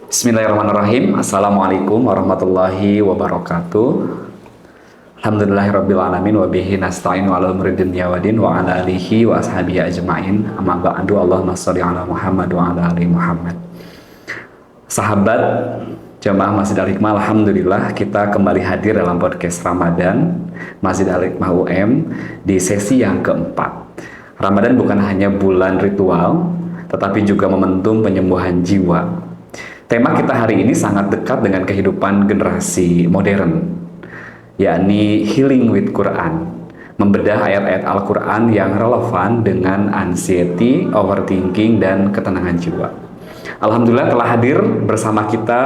Bismillahirrahmanirrahim. Assalamualaikum warahmatullahi wabarakatuh. Alhamdulillahirabbil alamin wa bihi nasta'inu ala umuri dunya waddin wa ala alihi wa ashabihi ajmain. Amma ba'du. Allahumma shalli ala Muhammad wa ala ali Muhammad. Sahabat Jamaah Masjid Al-Hikmah, alhamdulillah kita kembali hadir dalam podcast Ramadan Masjid Al-Hikmah UM di sesi yang keempat. Ramadan bukan hanya bulan ritual, tetapi juga momentum penyembuhan jiwa. Tema kita hari ini sangat dekat dengan kehidupan generasi modern, yakni Healing with Quran, membedah ayat-ayat Al-Quran yang relevan dengan anxiety, overthinking, dan ketenangan jiwa. Alhamdulillah telah hadir bersama kita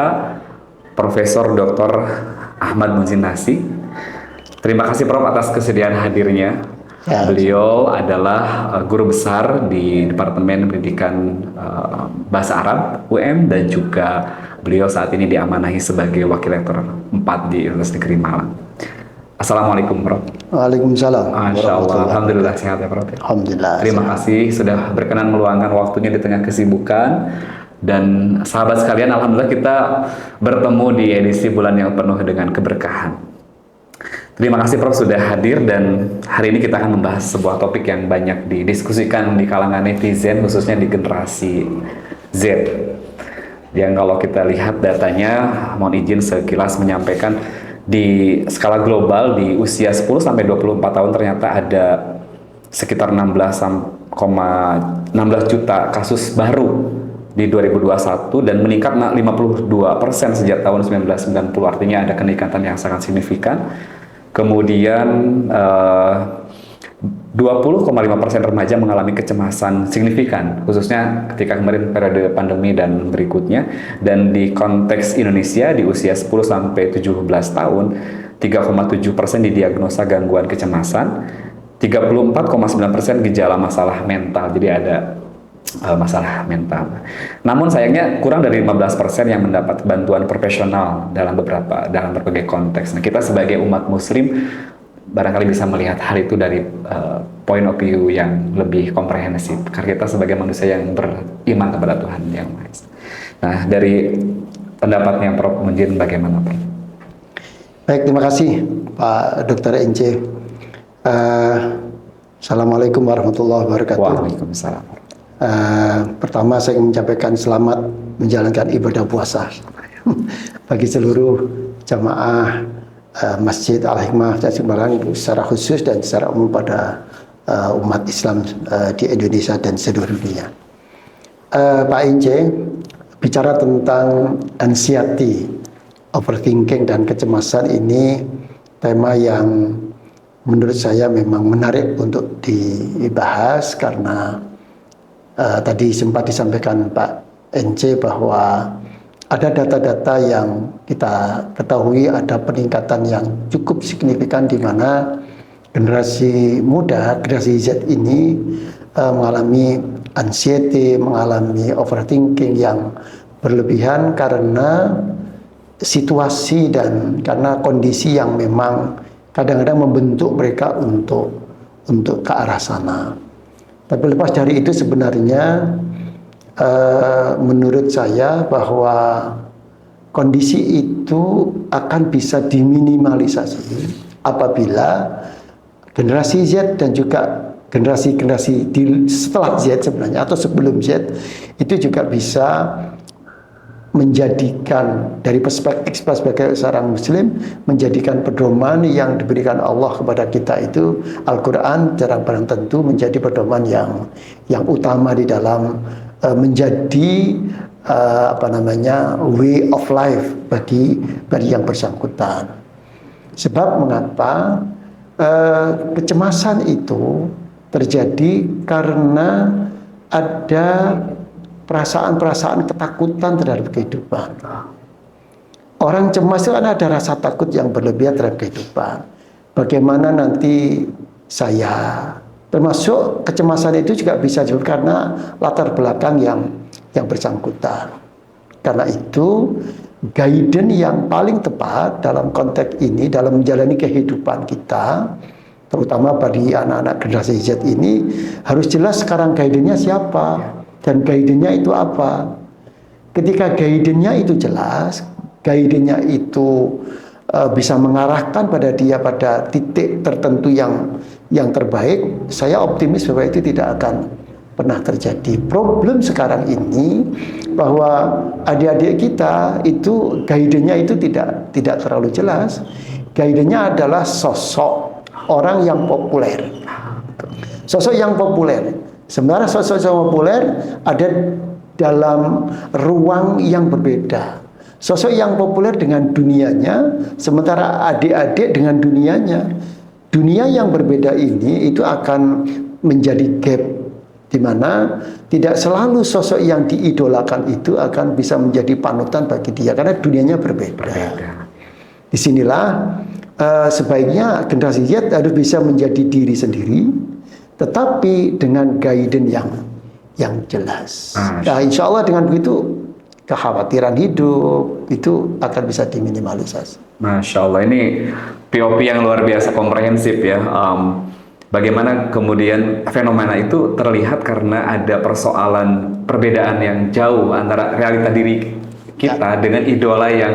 Profesor Dr. Ahmad Munzinasi. Terima kasih Prof atas kesediaan hadirnya. Ya. Beliau adalah guru besar di Departemen Pendidikan Bahasa Arab UM dan juga beliau saat ini diamanahi sebagai Wakil Rektor 4 di Universitas Negeri Malang. Assalamualaikum Prof. Waalaikumsalam. Masya Allah, alhamdulillah sehat ya Prof. Alhamdulillah. Terima kasih sudah berkenan meluangkan waktunya di tengah kesibukan. Dan sahabat sekalian, alhamdulillah kita bertemu di edisi bulan yang penuh dengan keberkahan. Terima kasih Prof sudah hadir, dan hari ini kita akan membahas sebuah topik yang banyak didiskusikan di kalangan netizen, khususnya di generasi Z. Yang kalau kita lihat datanya, mohon izin sekilas menyampaikan di skala global di usia 10 sampai 24 tahun ternyata ada sekitar 16 juta kasus baru di 2021 dan meningkat 52% sejak tahun 1990, artinya ada keningkatan yang sangat signifikan. Kemudian 20,5% remaja mengalami kecemasan signifikan, khususnya ketika kemarin periode pandemi dan berikutnya. Dan di konteks Indonesia di usia 10 sampai 17 tahun, 3,7% didiagnosa gangguan kecemasan, 34,9% gejala masalah mental. Jadi ada masalah mental. Namun sayangnya kurang dari 15% yang mendapat bantuan profesional dalam berbagai konteks. Nah, kita sebagai umat muslim barangkali bisa melihat hal itu dari point of view yang lebih komprehensif, karena kita sebagai manusia yang beriman kepada Tuhan Yang Maha Esa. Nah, dari pendapatnya Prof Munjin bagaimana Prof? Baik, terima kasih Pak Dr. NC. Assalamualaikum warahmatullahi wabarakatuh. Waalaikumsalam. Pertama saya ingin menyampaikan selamat menjalankan ibadah puasa bagi seluruh jamaah Masjid Al-Hikmah Malang secara khusus dan secara umum pada umat Islam di Indonesia dan seluruh dunia. Pak Ince, bicara tentang anxiety, overthinking dan kecemasan, ini tema yang menurut saya memang menarik untuk dibahas karena tadi sempat disampaikan Pak NC bahwa ada data-data yang kita ketahui ada peningkatan yang cukup signifikan di mana generasi muda, generasi Z ini mengalami anxiety, mengalami overthinking yang berlebihan karena situasi dan karena kondisi yang memang kadang-kadang membentuk mereka untuk ke arah sana. Tapi lepas dari itu sebenarnya menurut saya bahwa kondisi itu akan bisa diminimalisasi apabila generasi Z dan juga generasi-generasi setelah Z sebenarnya atau sebelum Z itu juga bisa menjadikan dari perspektif sebagai seorang muslim, menjadikan pedoman yang diberikan Allah kepada kita itu Al-Quran secara barang tentu menjadi pedoman yang utama di dalam menjadi way of life bagi yang bersangkutan. Sebab mengapa kecemasan itu terjadi karena ada perasaan-perasaan ketakutan terhadap kehidupan. Orang cemas itu kan ada rasa takut yang berlebihan terhadap kehidupan. Bagaimana nanti saya, termasuk kecemasan itu juga bisa disebut karena latar belakang yang bersangkutan. Karena itu, guidance yang paling tepat dalam konteks ini, dalam menjalani kehidupan kita, terutama bagi anak-anak generasi Z ini, harus jelas sekarang guidance-nya siapa dan guidance-nya itu apa. ketika guidance-nya itu jelas, guidance-nya itu bisa mengarahkan pada dia pada titik tertentu yang terbaik, saya optimis bahwa itu tidak akan pernah terjadi. Problem sekarang ini bahwa adik-adik kita itu guidance-nya itu tidak terlalu jelas. Guidance-nya adalah sosok orang yang populer. Sosok yang populer. Sebenarnya sosok yang populer ada dalam ruang yang berbeda. Sosok yang populer dengan dunianya, sementara adik-adik dengan dunianya. Dunia yang berbeda ini itu akan menjadi gap, di mana tidak selalu sosok yang diidolakan itu akan bisa menjadi panutan bagi dia, karena dunianya berbeda. Disinilah sebaiknya generasi Z harus bisa menjadi diri sendiri, tetapi dengan guidance yang jelas. Nah, insya Allah dengan begitu kekhawatiran hidup itu akan bisa diminimalisasi. Masya Allah, ini POP yang luar biasa komprehensif ya. Bagaimana kemudian fenomena itu terlihat karena ada persoalan perbedaan yang jauh antara realita diri kita dengan idola yang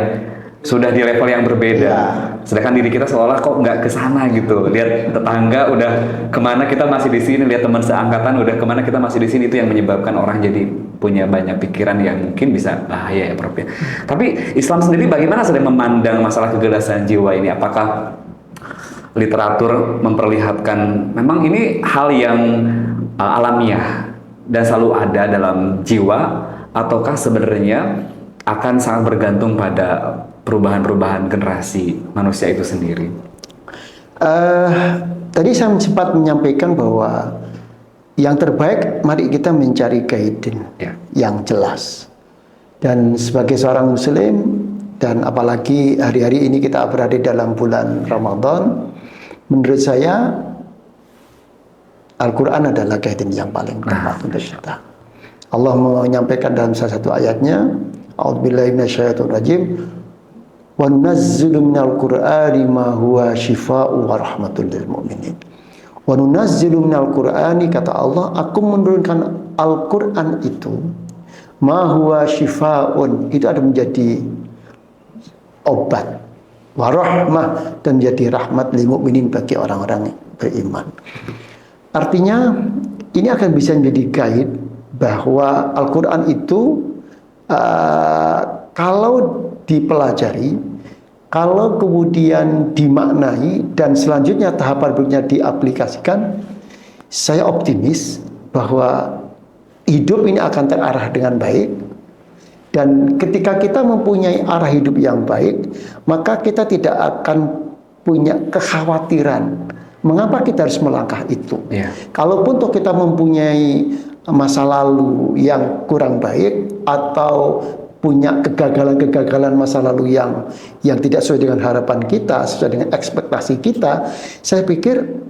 sudah di level yang berbeda. Sedangkan diri kita seolah kok nggak ke sana gitu. Lihat tetangga udah kemana, kita masih di sini. Lihat teman seangkatan udah kemana, kita masih di sini. Itu yang menyebabkan orang jadi punya banyak pikiran yang mungkin bisa bahaya ya Prof ya. Tapi Islam sendiri bagaimana sedang memandang masalah kegelasan jiwa ini? Apakah literatur memperlihatkan memang ini hal yang alamiah dan selalu ada dalam jiwa, ataukah sebenarnya akan sangat bergantung pada perubahan-perubahan generasi manusia itu sendiri? Tadi saya sempat menyampaikan bahwa yang terbaik mari kita mencari guidance yang jelas. Dan sebagai seorang muslim, dan apalagi hari-hari ini kita berada dalam bulan Ramadan, menurut saya Al-Quran adalah guidance yang paling tepat untuk kita. Allah menyampaikan dalam salah satu ayatnya, A'udzubillahi minasyaitonirrajim, wa nunazzilu minal qur'ani ma huwa shifaa'u wa rahmatul lil mu'minin. Wa nunazzilu minal qur'ani, kata Allah, aku menurunkan Al-Qur'an itu, ma huwa shifaa'un, itu ada menjadi obat, wa rahmah, dan menjadi rahmat lil mu'minin bagi orang-orang beriman. Artinya ini akan bisa menjadi guide bahwa Al-Qur'an itu kalau dipelajari, kalau kemudian dimaknai, dan selanjutnya tahapan berikutnya diaplikasikan, saya optimis bahwa hidup ini akan terarah dengan baik. Dan ketika kita mempunyai arah hidup yang baik, maka kita tidak akan punya kekhawatiran mengapa kita harus melangkah itu. Kalaupun toh kita mempunyai masa lalu yang kurang baik, atau punya kegagalan-kegagalan masa lalu yang tidak sesuai dengan harapan kita, sesuai dengan ekspektasi kita, saya pikir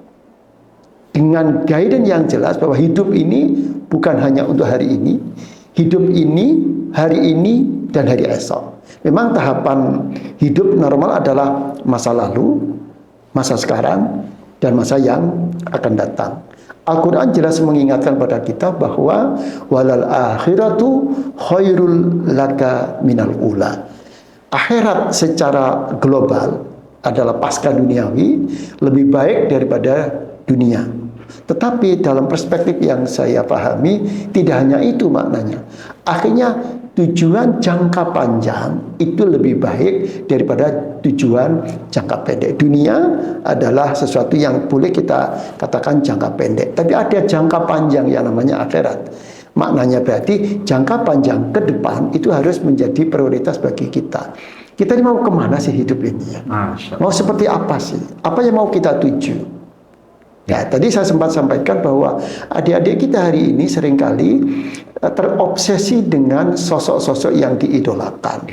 dengan guidance yang jelas bahwa hidup ini bukan hanya untuk hari ini, hidup ini, hari ini, dan hari esok. Memang tahapan hidup normal adalah masa lalu, masa sekarang, dan masa yang akan datang. Al-Quran jelas mengingatkan pada kita bahwa walal akhiratu khairul laka minal ula. Akhirat secara global adalah pasca duniawi lebih baik daripada dunia. Tetapi dalam perspektif yang saya pahami, tidak hanya itu maknanya. Akhirnya tujuan jangka panjang itu lebih baik daripada tujuan jangka pendek. Dunia adalah sesuatu yang boleh kita katakan jangka pendek, tapi ada jangka panjang yang namanya akhirat. Maknanya berarti jangka panjang ke depan itu harus menjadi prioritas bagi kita. Kita ini mau kemana sih hidup ini ya? Mau seperti apa sih? Apa yang mau kita tuju? Ya, tadi saya sempat sampaikan bahwa adik-adik kita hari ini seringkali terobsesi dengan sosok-sosok yang diidolakan,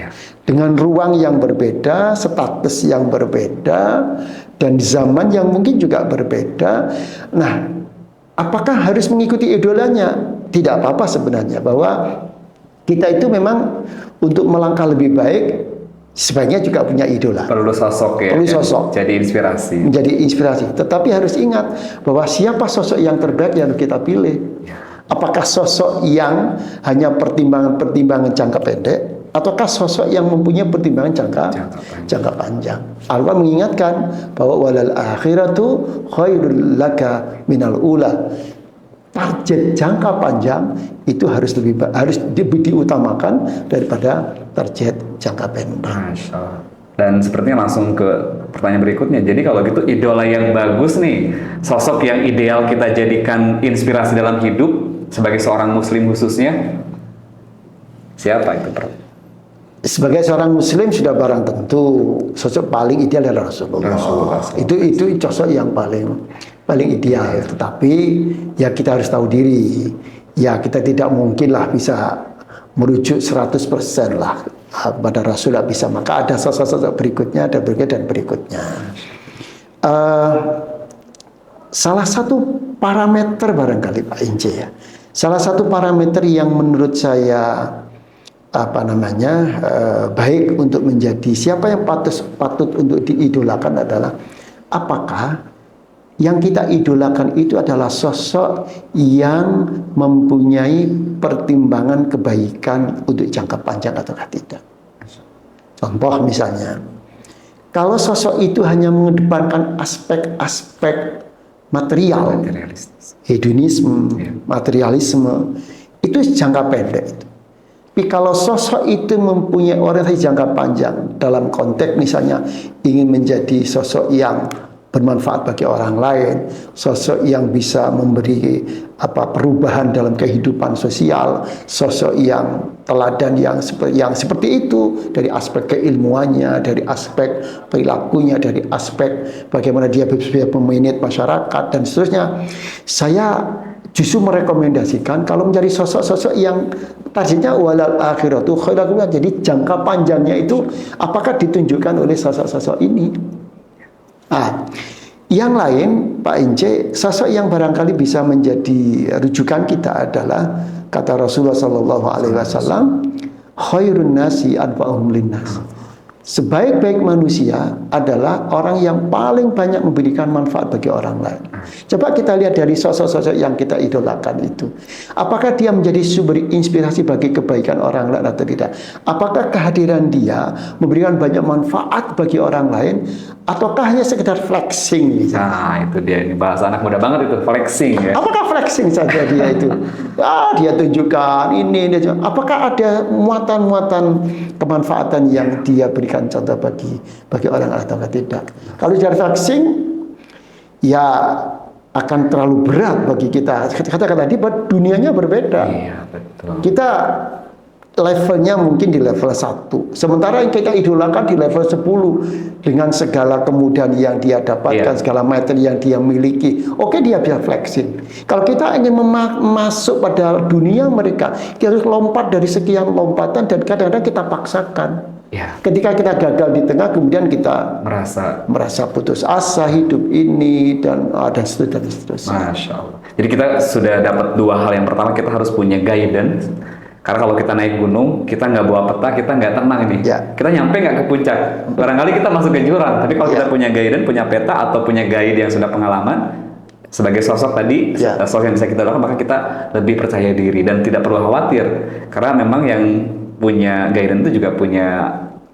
dengan ruang yang berbeda, status yang berbeda, dan zaman yang mungkin juga berbeda. Nah, apakah harus mengikuti idolanya? Tidak apa-apa sebenarnya, bahwa kita itu memang untuk melangkah lebih baik sebaiknya juga punya idola. Perlu sosok ya. Perlu sosok. Jadi inspirasi. Menjadi inspirasi. Tetapi harus ingat bahwa siapa sosok yang terbaik yang kita pilih. Apakah sosok yang hanya pertimbangan-pertimbangan jangka pendek, ataukah sosok yang mempunyai pertimbangan jangka panjang? Allah mengingatkan bahwa walal akhiratu khairul laka minal ula. Target jangka panjang itu harus lebih diutamakan daripada target jangka pendek. Masya Allah. Dan sepertinya langsung ke pertanyaan berikutnya. Jadi kalau gitu idola yang bagus nih, sosok yang ideal kita jadikan inspirasi dalam hidup sebagai seorang muslim khususnya, siapa itu? Sebagai seorang muslim sudah barang tentu sosok paling ideal adalah Rasulullah. Itu sosok yang paling ideal. Tetapi ya kita harus tahu diri. Ya kita tidak mungkinlah bisa merujuk 100% lah pada Rasul, bisa. Maka ada sosok-sosok berikutnya, ada berikutnya dan berikutnya. Salah satu parameter barangkali Pak Ince ya. Salah satu parameter yang menurut saya baik untuk menjadi siapa yang patut untuk diidolakan adalah apakah yang kita idolakan itu adalah sosok yang mempunyai pertimbangan kebaikan untuk jangka panjang ataukah tidak. Contoh misalnya, kalau sosok itu hanya mengedepankan aspek-aspek material, hedonisme, materialisme, itu jangka pendek itu. Tapi kalau sosok itu mempunyai orientasi jangka panjang dalam konteks misalnya ingin menjadi sosok yang bermanfaat bagi orang lain, sosok yang bisa memberi perubahan dalam kehidupan sosial, sosok yang teladan yang seperti itu dari aspek keilmuannya, dari aspek perilakunya, dari aspek bagaimana dia bisa memanage masyarakat dan seterusnya. Saya justru merekomendasikan kalau menjadi sosok-sosok yang targetnya walal akhiratu khairul laka, jadi jangka panjangnya itu apakah ditunjukkan oleh sosok-sosok ini. Yang lain Pak Ince, sosok yang barangkali bisa menjadi rujukan kita adalah kata Rasulullah SAW, khairun nasi anfa'uhum linnas. Sebaik-baik manusia adalah orang yang paling banyak memberikan manfaat bagi orang lain. Coba kita lihat dari sosok-sosok yang kita idolakan itu. Apakah dia menjadi sumber inspirasi bagi kebaikan orang lain atau tidak? Apakah kehadiran dia memberikan banyak manfaat bagi orang lain? Ataukah hanya sekedar flexing? Misalnya? Nah itu dia, ini bahasa anak muda banget itu, flexing ya. Apakah flexing saja dia itu? Dia tunjukkan ini. Apakah ada muatan-muatan kemanfaatan yang dia berikan contoh bagi orang atau tidak? Kalau dari flexing, ya akan terlalu berat bagi kita. Katakan tadi, dunianya berbeda. Iya betul. Kita levelnya mungkin di level 1, sementara yang kita idolakan di level 10 dengan segala kemudahan yang dia dapatkan, segala materi yang dia miliki. Oke, dia bisa flexing. Kalau kita ingin masuk pada dunia mereka, kita harus lompat dari sekian lompatan dan kadang-kadang kita paksakan. Ketika kita gagal di tengah, kemudian kita merasa putus asa hidup ini dan seterusnya. Masya Allah. Jadi kita sudah dapat dua hal. Yang pertama, kita harus punya guidance. Karena kalau kita naik gunung, kita nggak bawa peta, kita nggak tenang ini. Kita nyampe nggak ke puncak. Barangkali kita masuk ke jurang. Tapi kalau kita punya guidance, punya peta, atau punya guide yang sudah pengalaman, sebagai sosok tadi, sosok yang bisa kita lakukan, maka kita lebih percaya diri dan tidak perlu khawatir. Karena memang yang punya guidance itu juga punya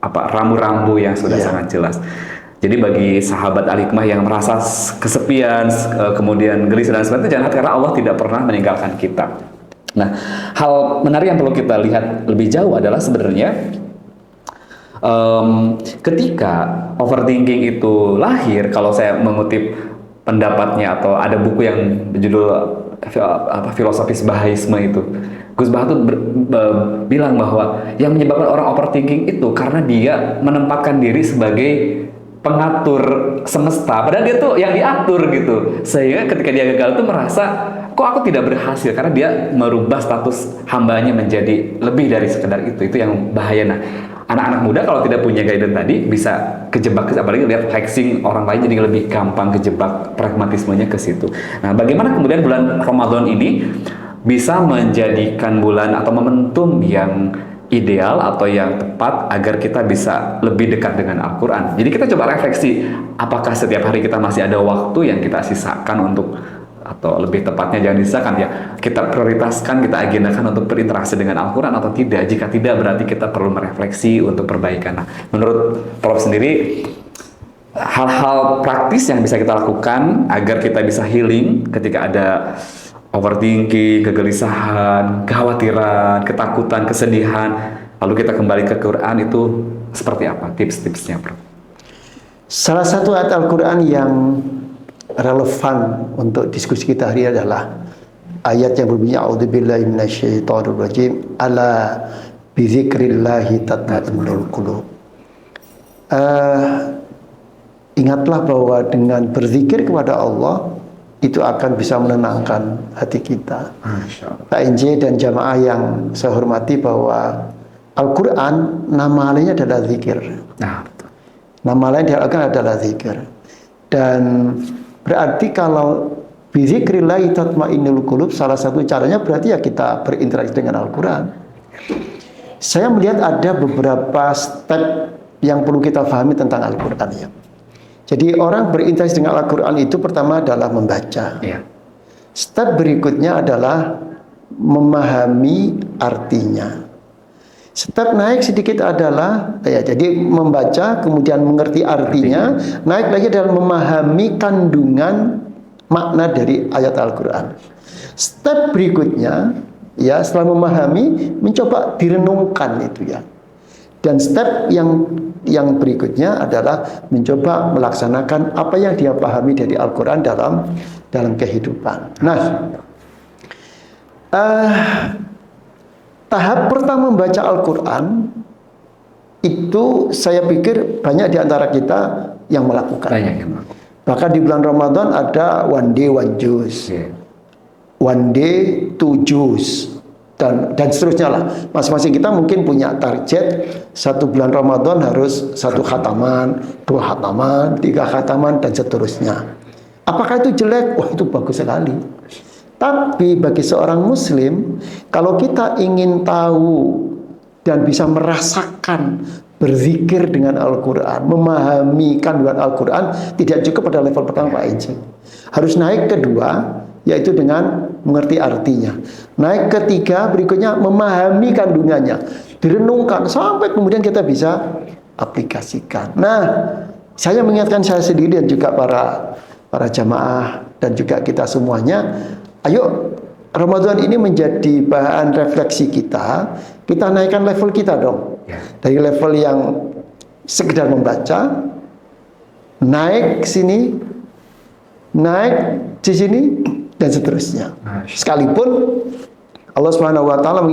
rambu-rambu yang sudah sangat jelas. Jadi bagi sahabat Al-Hikmah yang merasa kesepian, kemudian gelisah dan sebagainya, jangan, karena Allah tidak pernah meninggalkan kita. Nah, hal menarik yang perlu kita lihat lebih jauh adalah sebenarnya ketika overthinking itu lahir, kalau saya mengutip pendapatnya atau ada buku yang berjudul Filosofis Bahaisme itu, Gus Bah tuh bilang bahwa yang menyebabkan orang overthinking itu karena dia menempatkan diri sebagai pengatur semesta, padahal dia tuh yang diatur gitu, sehingga ketika dia gagal tuh merasa kok aku tidak berhasil, karena dia merubah status hambanya menjadi lebih dari sekedar itu yang bahaya. Nah, anak-anak muda kalau tidak punya guidance tadi bisa kejebak, apalagi lihat flexing orang lain, jadi lebih gampang kejebak pragmatismenya ke situ. Nah, bagaimana kemudian bulan Ramadan ini bisa menjadikan bulan atau momentum yang ideal atau yang tepat agar kita bisa lebih dekat dengan Al-Quran. Jadi kita coba refleksi, apakah setiap hari kita masih ada waktu yang kita sisakan untuk atau lebih tepatnya jangan disisahkan ya, kita prioritaskan, kita agendakan untuk berinteraksi dengan Al-Quran atau tidak? Jika tidak, berarti kita perlu merefleksi untuk perbaikan. Nah, menurut Prof sendiri, hal-hal praktis yang bisa kita lakukan agar kita bisa healing ketika ada overthinking, kegelisahan, kekhawatiran, ketakutan, kesedihan, lalu kita kembali ke Quran, itu seperti apa tips-tipsnya, Prof? Salah satu ayat Al-Quran yang relevan untuk diskusi kita hari ini adalah ayat yang berbunyi a'udzubillahi minasyaitonirrajim ala bizikrillahi tatma'innul qulub. Ingatlah bahwa dengan berzikir kepada Allah itu akan bisa menenangkan hati kita. Pak NJ dan jamaah yang saya hormati, bahwa Al-Quran nama lainnya adalah zikir. Nah, betul. Nama lain di Al-Quran adalah zikir. Dan berarti kalau bizikrillahi tatma'innul qulub, salah satu caranya berarti ya kita berinteraksi dengan Al-Quran. Saya melihat ada beberapa step yang perlu kita pahami tentang Al-Quran ya. Jadi orang berinteraksi dengan Al-Quran itu pertama adalah membaca. Iya. Step berikutnya adalah memahami artinya. Step naik sedikit adalah ya, jadi membaca kemudian mengerti artinya. Naik lagi adalah memahami kandungan makna dari ayat Al-Quran. Step berikutnya ya, setelah memahami, mencoba direnungkan itu ya. Dan step yang berikutnya adalah mencoba melaksanakan apa yang dia pahami dari Al-Quran dalam kehidupan. Nah, tahap pertama membaca Al-Quran itu saya pikir banyak di antara kita yang melakukan. Banyak yang melakukan. Bahkan di bulan Ramadan ada one day one juz, one day two juz, dan seterusnya lah. Masing-masing kita mungkin punya target satu bulan Ramadan harus 1 khataman, 2 khataman, 3 khataman, dan seterusnya. Apakah itu jelek? Wah, itu bagus sekali. Tapi bagi seorang muslim, kalau kita ingin tahu dan bisa merasakan berzikir dengan Al-Quran, memahami kandungan Al-Quran, tidak cukup pada level pertama Pak Enji. Harus naik kedua, yaitu dengan mengerti artinya. Naik ketiga, berikutnya memahami kandungannya, direnungkan sampai kemudian kita bisa aplikasikan. Nah, saya mengingatkan saya sendiri dan juga para jamaah dan juga kita semuanya, ayo Ramadan ini menjadi bahan refleksi kita. Kita naikkan level kita dong. Dari level yang sekedar membaca, naik ke sini, naik di sini, dan seterusnya. Sekalipun Allah Subhanahu wa taala,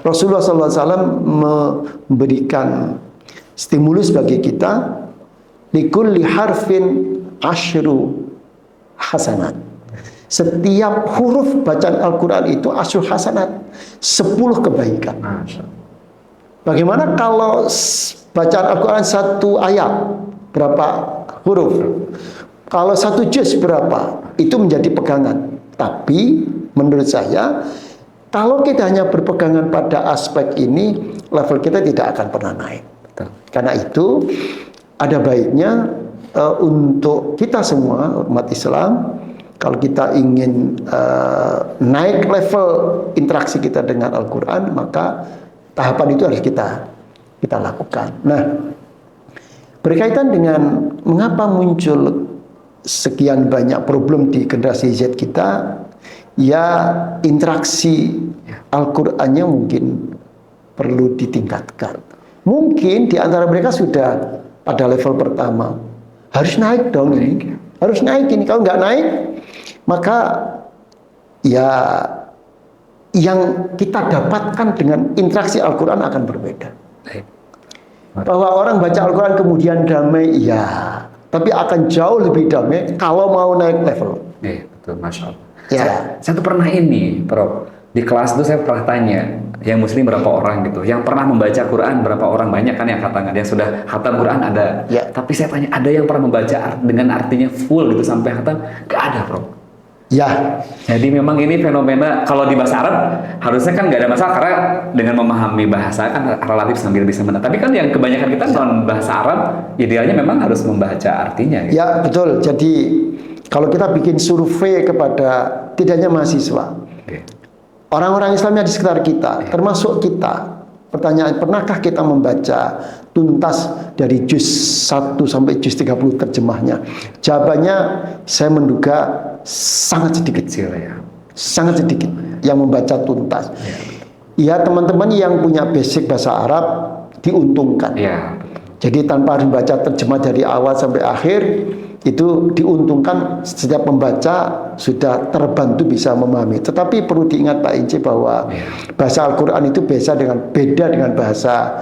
Rasulullah SAW memberikan stimulus bagi kita, likulli harfin asyru hasanat. Setiap huruf bacaan Al-Quran itu asyru hasanat, 10 kebaikan. Bagaimana kalau bacaan Al-Quran 1 ayat, berapa huruf? Kalau 1 juz berapa? Itu menjadi pegangan. Tapi menurut saya, kalau kita hanya berpegangan pada aspek ini, level kita tidak akan pernah naik. Karena itu ada baiknya untuk kita semua umat Islam, kalau kita ingin naik level interaksi kita dengan Al-Quran, maka tahapan itu harus kita lakukan. Nah, berkaitan dengan mengapa muncul sekian banyak problem di generasi Z kita, ya interaksi Al-Qurannya mungkin perlu ditingkatkan. Mungkin di antara mereka sudah pada level pertama, harus naik dong ini, harus naik ini. Kalau nggak naik, maka ya yang kita dapatkan dengan interaksi Al-Quran akan berbeda. Bahwa orang baca Al-Quran kemudian damai, ya, tapi akan jauh lebih damai kalau mau naik level. Betul, Masya Allah. Ya. Saya tuh pernah ini, Prof. Di kelas itu saya pernah tanya, yang muslim berapa orang gitu, yang pernah membaca Quran berapa orang, banyak kan yang katakan, yang sudah khatam Quran ada. Ya. Tapi saya tanya, ada yang pernah membaca dengan artinya full gitu sampai khatam? Gak ada, Prof. Ya, Jadi memang ini fenomena kalau di bahasa Arab harusnya kan nggak ada masalah karena dengan memahami bahasa kan relatif sambil bisa menang. Tapi kan yang kebanyakan kita non bahasa Arab idealnya memang harus membaca artinya. Gitu. ya betul. Jadi kalau kita bikin survei kepada tidak hanya mahasiswa, Oke. orang-orang Islam yang di sekitar kita, termasuk kita, pertanyaan, pernahkah kita membaca tuntas dari juz 1 sampai juz 30 terjemahnya? Jawabannya saya menduga sangat sedikit. Kecil ya. Sangat sedikit yang membaca tuntas. Ya, teman-teman yang punya basic bahasa Arab diuntungkan. Iya. Jadi tanpa harus membaca terjemah dari awal sampai akhir, itu diuntungkan setiap membaca sudah terbantu bisa memahami. Tetapi perlu diingat Pak Inci bahwa bahasa Al-Quran itu beda dengan bahasa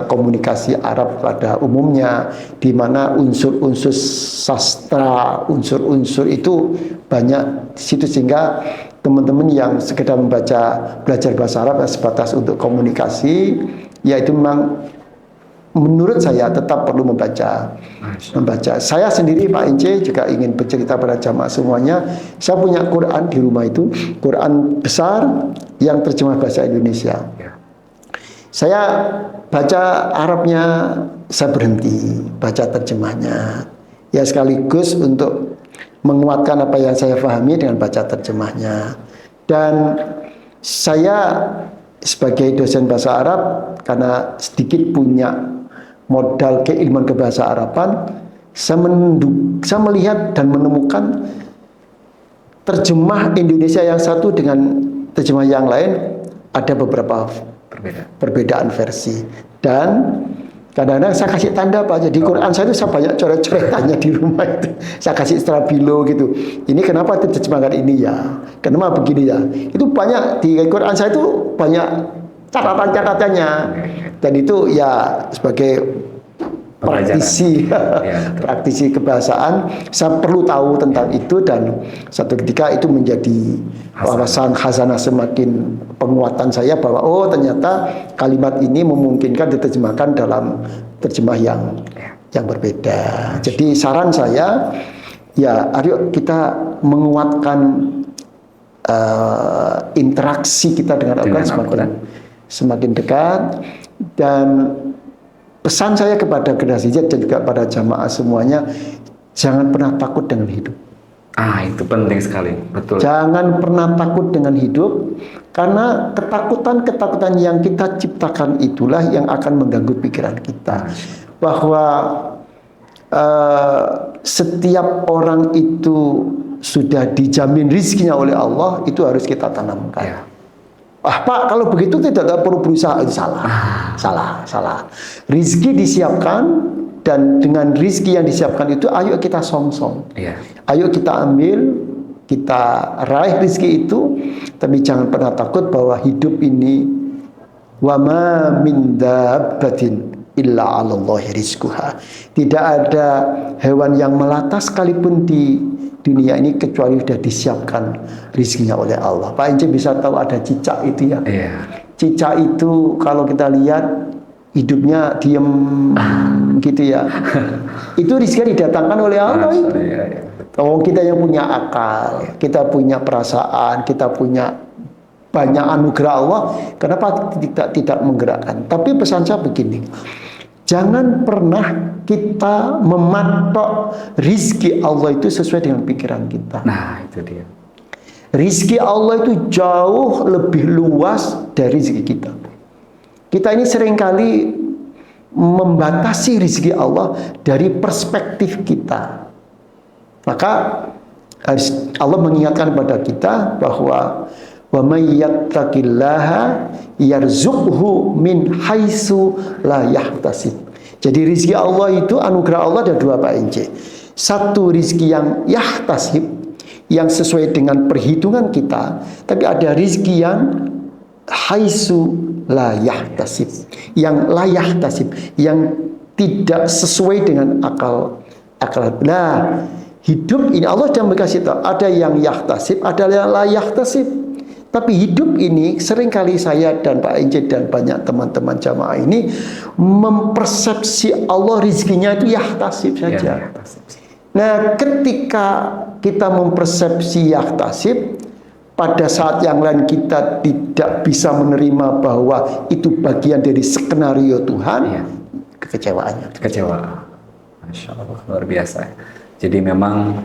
komunikasi Arab pada umumnya, di mana unsur-unsur sastra, unsur-unsur itu banyak di situ, sehingga teman-teman yang sekedar belajar bahasa Arab sebatas untuk komunikasi, yaitu memang menurut saya tetap perlu membaca. Saya sendiri Pak Ince juga ingin bercerita pada jamaah semuanya. Saya punya Quran di rumah itu, Quran besar yang terjemah bahasa Indonesia. Saya baca Arabnya, saya berhenti baca terjemahnya. Ya sekaligus untuk menguatkan apa yang saya pahami dengan baca terjemahnya. Dan saya sebagai dosen bahasa Arab, karena sedikit punya modal keilmuan kebahasa Araban, saya melihat dan menemukan terjemah Indonesia yang satu dengan terjemah yang lain ada beberapa perbedaan versi. Dan kadang-kadang saya kasih tanda Pak, jadi Quran saya itu saya banyak coret-coretannya di rumah itu. Saya kasih stabilo gitu. Ini kenapa diterjemahkan ini ya? Kenapa begini ya? Itu banyak di Quran saya itu banyak catatan-catatannya. Dan itu ya sebagai praktisi kebahasaan, saya perlu tahu tentang itu, dan satu ketika itu menjadi wawasan khazanah, semakin penguatan saya bahwa oh ternyata kalimat ini memungkinkan diterjemahkan dalam terjemah yang berbeda. Jadi saran saya ya, ayo kita menguatkan interaksi kita dengan Al-Quran semakin dekat. Dan pesan saya kepada generasi Z dan juga pada jamaah semuanya, jangan pernah takut dengan hidup. Itu penting sekali, betul. Jangan pernah takut dengan hidup, karena ketakutan-ketakutan yang kita ciptakan itulah yang akan mengganggu pikiran kita. Bahwa setiap orang itu sudah dijamin rizkinya oleh Allah, itu harus kita tanamkan. Pak, kalau begitu tidak perlu berusaha. Itu salah. Rizki disiapkan, dan dengan rizki yang disiapkan itu ayo kita song-song. Ayo kita ambil, kita raih rizki itu. Tapi jangan pernah takut bahwa hidup ini wa ma min dabbatin illa 'alallahi rizquha. Tidak ada hewan yang melata sekalipun di dunia ini kecuali sudah disiapkan rizkinya oleh Allah. Pak Ince bisa tahu ada cicak itu ya. Cicak itu kalau kita lihat hidupnya diem gitu ya. Itu rizkinya didatangkan oleh Allah. Oh, kita yang punya akal, kita punya perasaan, kita punya banyak anugerah Allah, kenapa tidak menggerakkan? Tapi pesan saya begini, jangan pernah kita mematok rizki Allah itu sesuai dengan pikiran kita. Nah, itu dia. Rizki Allah itu jauh lebih luas dari rizki kita. Kita ini seringkali membatasi rizki Allah dari perspektif kita. Maka Allah mengingatkan kepada kita bahwa wa may yattaqillaha yarzuqhu min haitsu la yahtasib. Jadi rizki Allah itu, anugerah Allah ada dua Pak Ince. Satu rizki yang yahtasib, yang sesuai dengan perhitungan kita. Tapi ada rizki yang haitsu la yahtasib, yang la yahtasib, yang tidak sesuai dengan akal. Nah, hidup ini Allah sudah berkasih tahu, ada yang yahtasib, ada yang la yahtasib. Tapi hidup ini seringkali saya dan Pak Ince dan banyak teman-teman jamaah ini mempersepsi Allah rizkinya itu yahtasib saja. Nah, ketika kita mempersepsi yahtasib, pada saat yang lain kita tidak bisa menerima bahwa itu bagian dari skenario Tuhan, Iya. kekecewaannya. Kecewa. Masya Allah, luar biasa. Jadi memang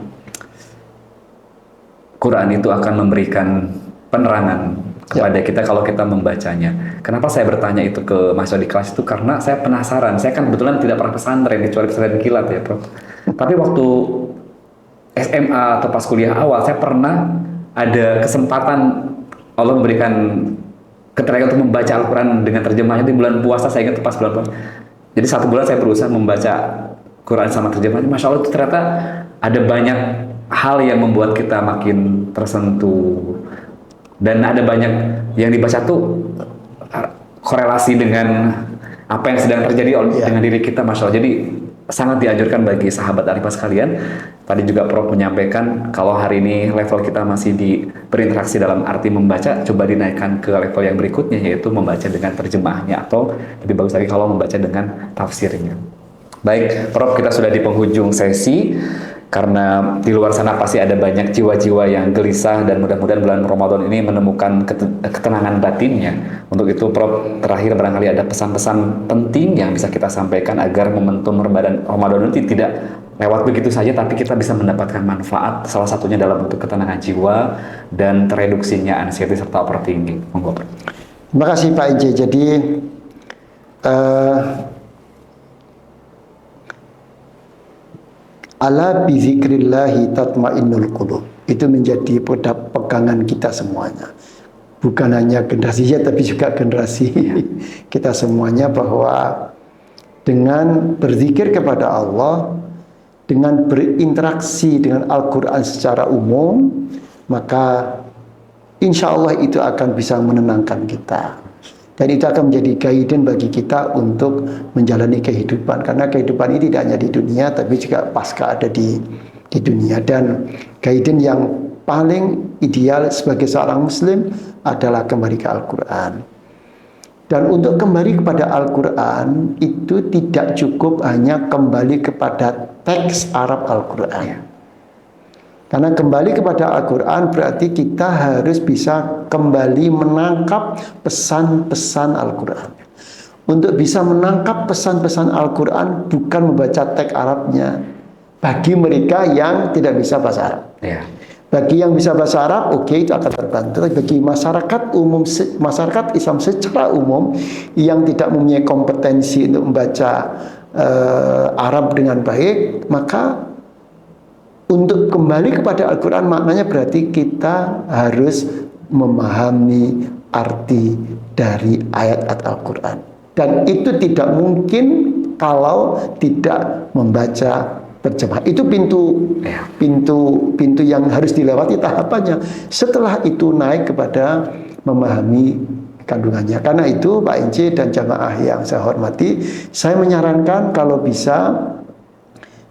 Quran itu akan memberikan penerangan kepada kita kalau kita membacanya. Kenapa saya bertanya itu ke Mas di kelas itu? Karena saya penasaran. Saya kan kebetulan tidak pernah pesantren, kecuali pesantren kilat ya, Prof. Tapi waktu SMA atau pas kuliah awal, saya pernah ada kesempatan Allah memberikan keterangan untuk membaca Al-Quran dengan terjemahnya di bulan puasa. Saya ingat pas bulan puasa. Jadi 1 bulan saya berusaha membaca Quran sama terjemahnya. Masya Allah, itu ternyata ada banyak hal yang membuat kita makin tersentuh. Dan ada banyak yang dibaca tuh korelasi dengan apa yang sedang terjadi dengan diri kita, Masya Allah. Jadi sangat dianjurkan bagi sahabat Arifah sekalian. Tadi juga Prof menyampaikan kalau hari ini level kita masih berinteraksi dalam arti membaca, coba dinaikkan ke level yang berikutnya, yaitu membaca dengan terjemahnya, atau lebih bagus lagi kalau membaca dengan tafsirnya. Baik, Prof, kita sudah di penghujung sesi. Karena di luar sana pasti ada banyak jiwa-jiwa yang gelisah, dan mudah-mudahan bulan Ramadan ini menemukan ketenangan batinnya. Untuk itu, Prof, terakhir barangkali ada pesan-pesan penting yang bisa kita sampaikan agar momentum Ramadan ini tidak lewat begitu saja, tapi kita bisa mendapatkan manfaat, salah satunya dalam bentuk ketenangan jiwa dan tereduksinya anxiety serta overthinking. Monggo, Prof. Terima kasih Pak Inje. Jadi ala bizikrillahi tatmainnul qulub. Itu menjadi pegangan kita semuanya. Bukan hanya generasi Z, tapi juga generasi kita semuanya, bahwa dengan berzikir kepada Allah, dengan berinteraksi dengan Al-Quran secara umum, maka insya Allah itu akan bisa menenangkan kita. Dan itu akan menjadi guidance bagi kita untuk menjalani kehidupan. Karena kehidupan ini tidak hanya di dunia, tapi juga pasca ada di dunia. Dan guidance yang paling ideal sebagai seorang muslim adalah kembali ke Al-Quran. Dan untuk kembali kepada Al-Quran itu tidak cukup hanya kembali kepada teks Arab Al-Quran. Karena kembali kepada Al-Quran berarti kita harus bisa kembali menangkap pesan-pesan Al-Quran. Untuk bisa menangkap pesan-pesan Al-Quran bukan membaca teks Arabnya. Bagi mereka yang tidak bisa bahasa Arab. Ya. Bagi yang bisa bahasa Arab, oke, itu akan terbantu. Bagi masyarakat umum, masyarakat Islam secara umum yang tidak mempunyai kompetensi untuk membaca Arab dengan baik, maka untuk kembali kepada Al-Quran maknanya berarti kita harus memahami arti dari ayat-ayat Al-Quran. Dan itu tidak mungkin kalau tidak membaca terjemah. Itu pintu yang harus dilewati tahapannya. Setelah itu naik kepada memahami kandungannya. Karena itu Pak Ince dan jamaah yang saya hormati, saya menyarankan kalau bisa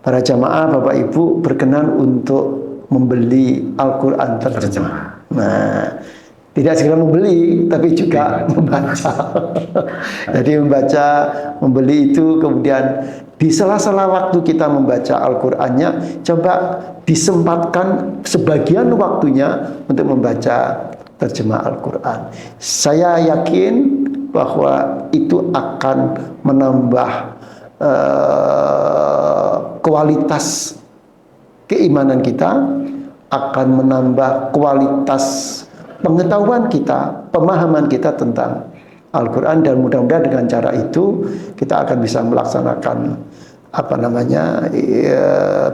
para jamaah, Bapak Ibu berkenan untuk membeli Al-Quran terjemah. Nah, tidak segera membeli, tapi juga membaca. Jadi membeli itu, kemudian di sela-sela waktu kita membaca Al-Qurannya, coba disempatkan sebagian waktunya untuk membaca terjemah Al-Quran. Saya yakin bahwa itu akan menambah kualitas keimanan kita, akan menambah kualitas pengetahuan kita, pemahaman kita tentang Al-Quran, dan mudah-mudahan dengan cara itu kita akan bisa melaksanakan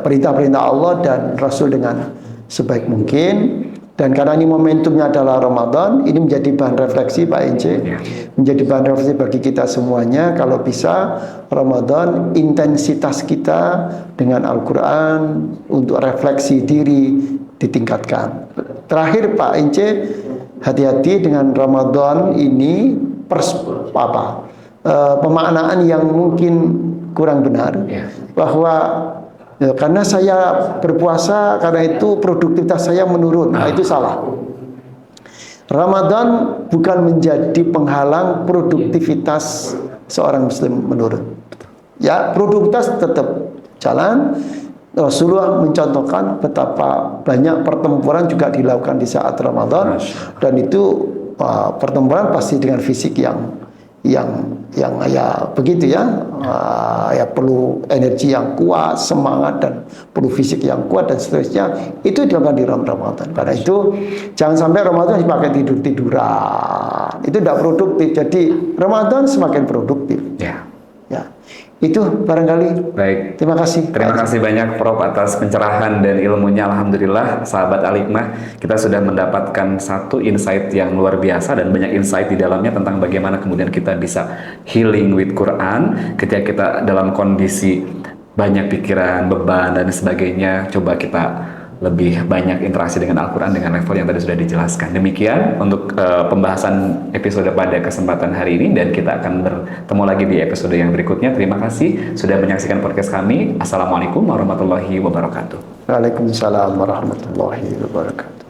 perintah-perintah Allah dan Rasul dengan sebaik mungkin. Dan karena ini momentumnya adalah Ramadan, ini menjadi bahan refleksi Pak Ince, menjadi bahan refleksi bagi kita semuanya. Kalau bisa Ramadan intensitas kita dengan Al-Quran untuk refleksi diri ditingkatkan. Terakhir Pak Ince, hati-hati dengan Ramadan ini pemaknaan yang mungkin kurang benar, bahwa karena saya berpuasa, karena itu produktivitas saya menurun. Nah, itu salah. Ramadan bukan menjadi penghalang produktivitas seorang muslim menurun. Ya, produktivitas tetap jalan, Rasulullah mencontohkan betapa banyak pertempuran juga dilakukan di saat Ramadan, dan itu pertempuran pasti dengan fisik yang ya begitu ya, ya perlu energi yang kuat, semangat, dan perlu fisik yang kuat dan seterusnya. Itu dilakukan di Ramadan. Karena itu jangan sampai Ramadan dipakai tidur-tiduran, itu tidak produktif. Jadi Ramadan semakin produktif Ya. ya. Itu barangkali. Baik. Terima kasih. Terima kasih banyak Prof atas pencerahan dan ilmunya. Alhamdulillah, sahabat Al-Hikmah, kita sudah mendapatkan satu insight yang luar biasa dan banyak insight di dalamnya tentang bagaimana kemudian kita bisa healing with Quran ketika kita dalam kondisi banyak pikiran, beban dan sebagainya. Coba kita lebih banyak interaksi dengan Al-Quran dengan level yang tadi sudah dijelaskan. Demikian untuk pembahasan episode pada kesempatan hari ini, dan kita akan bertemu lagi di episode yang berikutnya. Terima kasih sudah menyaksikan podcast kami. Assalamualaikum warahmatullahi wabarakatuh. Waalaikumsalam warahmatullahi wabarakatuh.